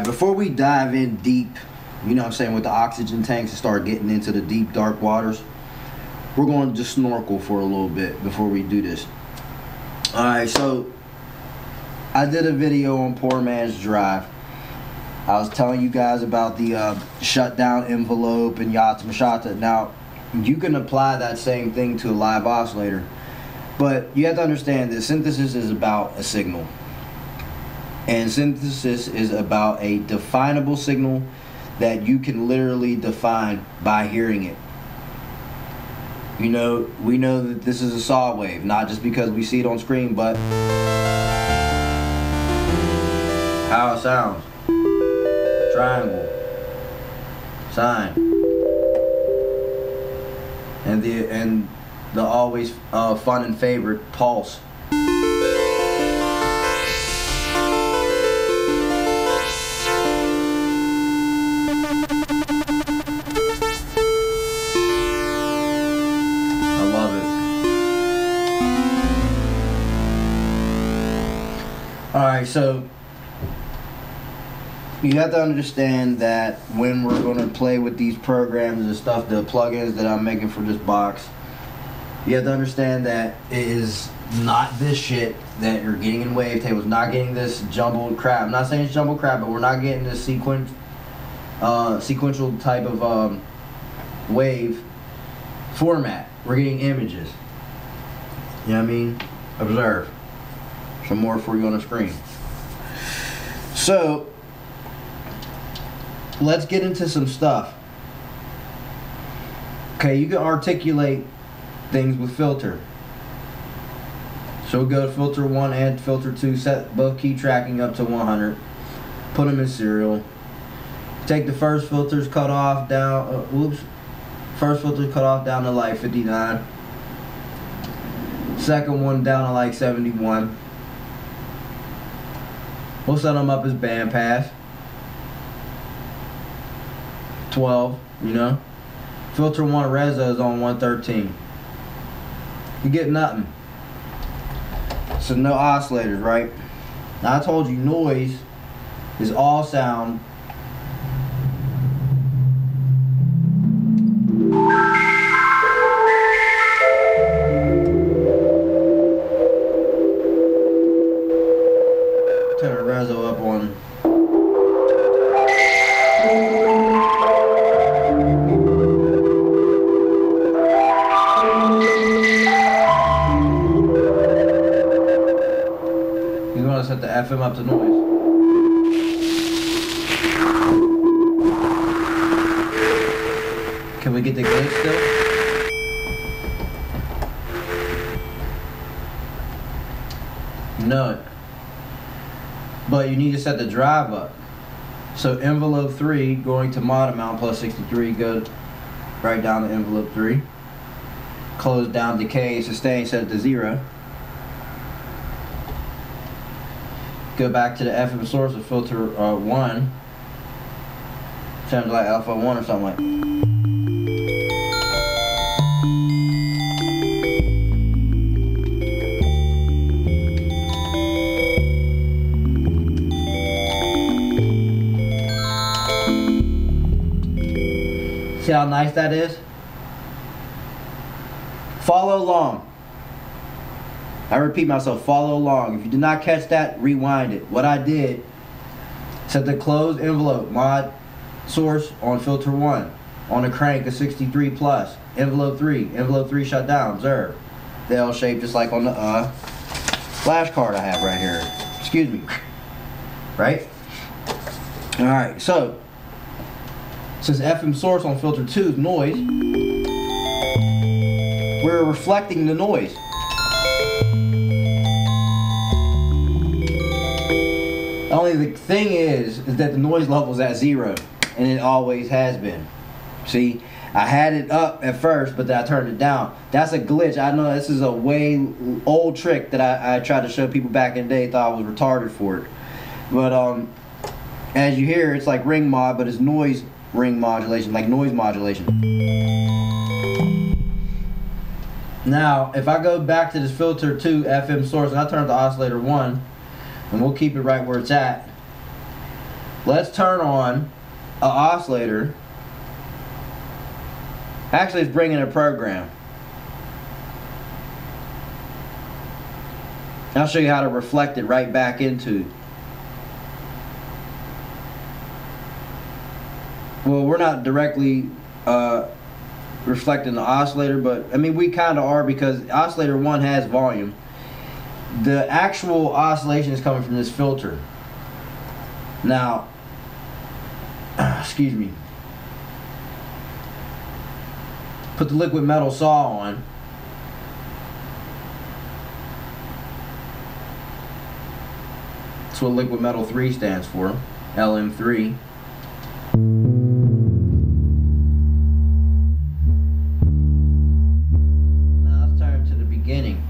Alright, before we dive in deep, you know what I'm saying, with the oxygen tanks and start getting into the deep, dark waters, we're going to just snorkel for a little bit before we do this. Alright, so I did a video on Poor Man's Drive. I was telling you guys about the shutdown envelope and yada mashata. Now, you can apply that same thing to a live oscillator, but you have to understand that synthesis is about a signal. And synthesis is about a definable signal that you can literally define by hearing it. You know, we know that this is a saw wave, not just because we see it on screen, but how it sounds. Triangle, sine, and the always fun and favorite pulse. I love it. All right, so you have to understand that when we're going to play with these programs and stuff, the plugins that I'm making for this box, you have to understand that it is not this shit that you're getting in wavetables, not getting this jumbled crap. I'm not saying it's jumbled crap, but we're not getting this sequential type of wave format. We're getting images. You know what I mean? Observe. Some more for you on the screen. So, let's get into some stuff. Okay, you can articulate things with filter. So we'll go to filter 1 and filter 2, set both key tracking up to 100, put them in serial. Take the first filter's cut off down, first filter cut off down to like 59. Second one down to like 71. We'll set them up as bandpass. 12, you know. Filter 1 reso is on 113. You get nothing. So no oscillators, right? Now I told you noise is all sound. Turn the reso up on. Set the FM up to noise. Can we get the gauge still? No. But you need to set the drive up. So envelope 3 going to mod amount plus 63, go right down to envelope 3. Close down decay, sustain, set it to 0. Go back to the FM source of filter 1. Sounds like alpha 1 or something like that. See how nice that is? Follow along. I repeat myself, follow along. If you did not catch that, rewind it. What I did, set the closed envelope mod source on filter 1 on a crank of 63 plus. Envelope 3 shut down. Observe. The L shape just like on the flash card I have right here. Excuse me. Right? Alright, so since FM source on filter 2 is noise, we're reflecting the noise. Only the thing is that the noise level is at 0, and it always has been. See, I had it up at first, but then I turned it down. That's a glitch. I know this is a way old trick that I tried to show people back in the day. Thought I was retarded for it, but as you hear, it's like ring mod, but it's noise ring modulation, like noise modulation. Now, if I go back to this filter 2 FM source and I turn up the oscillator 1, and we'll keep it right where it's at, let's turn on an oscillator. Actually, it's bringing a program. I'll show you how to reflect it right back into. Well, we're not directly reflecting the oscillator, but I mean we kind of are, because oscillator 1 has volume. The actual oscillation is coming from this filter. Now, excuse me. Put the liquid metal saw on. That's what liquid metal 3 stands for, LM3. Now let's turn to the beginning.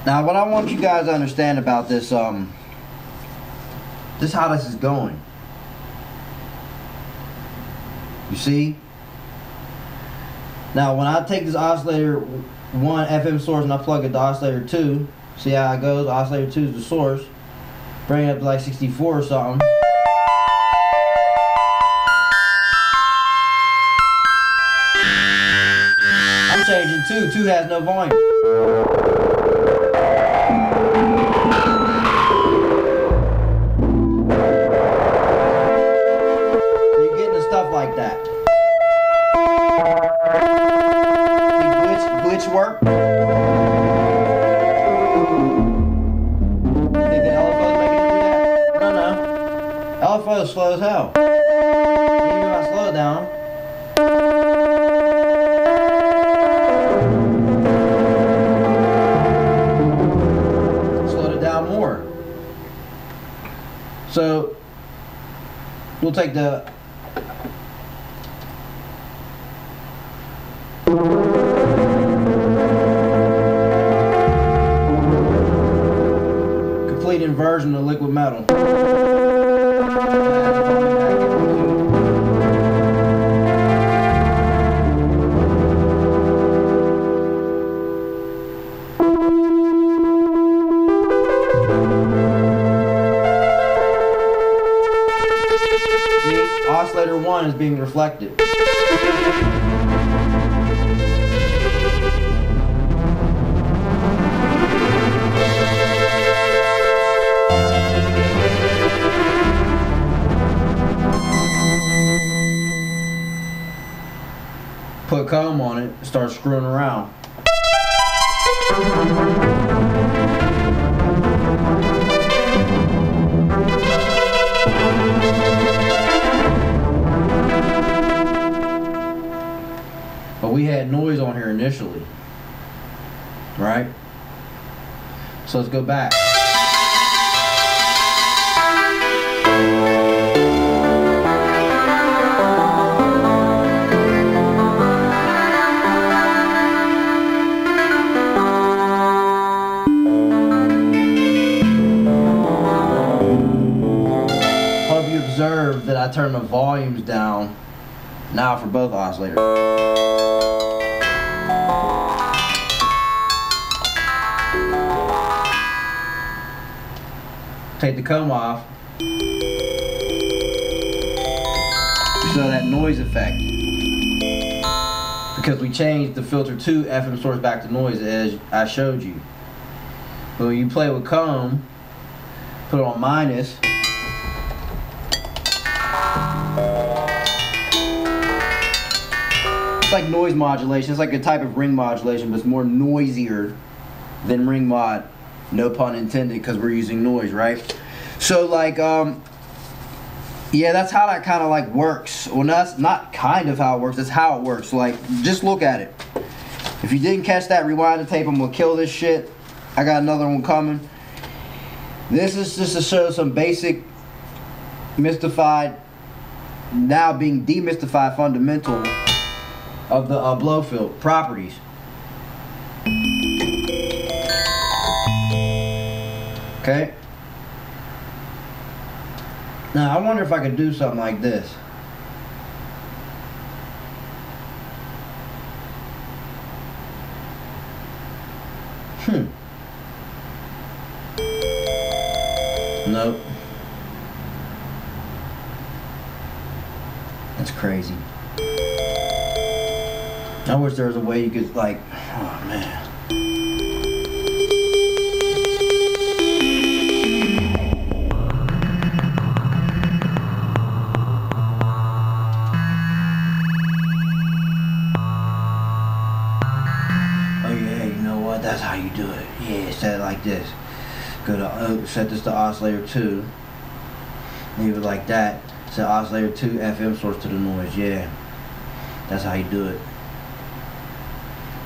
Now, what I want you guys to understand about this, this is how this is going. You see? Now, when I take this oscillator 1 FM source and I plug it to oscillator 2, see how it goes? Oscillator 2 is the source. Bring it up to like 64 or something. I'm changing 2. 2 has no volume. Like that. Glitch work. Think the LFO is making it do that? No. LFO is slow as hell. Even if I slow it down. Slowed it down more. So we'll take the complete inversion of liquid metal. See, oscillator 1 is being reflected. Put comb on it, start screwing around. But we had noise on here initially, right? So let's go back. Observe that I turn the volumes down now for both oscillators. Take the comb off. So that noise effect. Because we changed the filter 2 FM source back to noise as I showed you. But when you play with comb, put it on minus. It's like noise modulation. It's like a type of ring modulation, but it's more noisier than ring mod. No pun intended, because we're using noise, right? So like, yeah, that's how that kind of like works. Well, that's not kind of how it works. That's how it works. Like, just look at it. If you didn't catch that, rewind the tape. I'm gonna kill this shit. I got another one coming. This is just to show some basic mystified, now being demystified fundamental of the Blofeld properties. Okay. Now I wonder if I could do something like this. Nope. That's crazy. I wish there was a way you could, like, oh man. Oh yeah, you know what? That's how you do it. Yeah, set it like this. Go to set this to oscillator 2. Leave it like that. Set oscillator 2 FM source to the noise. Yeah, that's how you do it.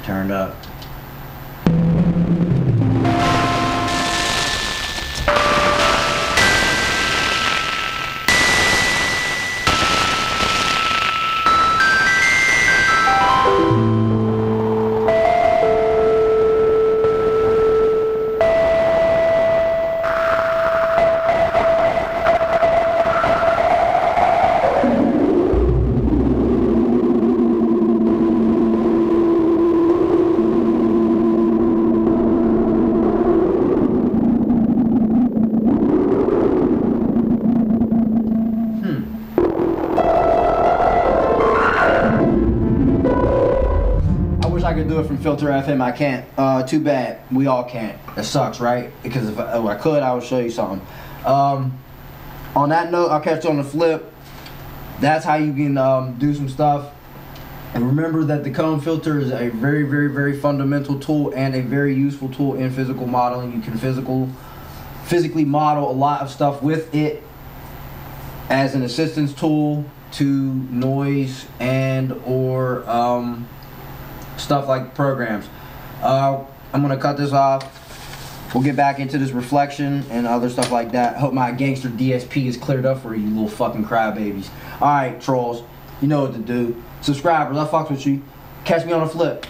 Turned up. I could do it from Filter FM. I can't. Too bad. We all can't. It sucks, right? Because if I could, I would show you something. On that note, I'll catch you on the flip. That's how you can do some stuff. And remember that the cone filter is a very, very, very fundamental tool and a very useful tool in physical modeling. You can physically model a lot of stuff with it as an assistance tool to noise and or stuff like programs. I'm gonna cut this off. We'll get back into this reflection and other stuff like that. Hope my gangster DSP is cleared up for you little fucking crybabies. Alright, trolls. You know what to do. Subscribers, I fucks with you. Catch me on the flip.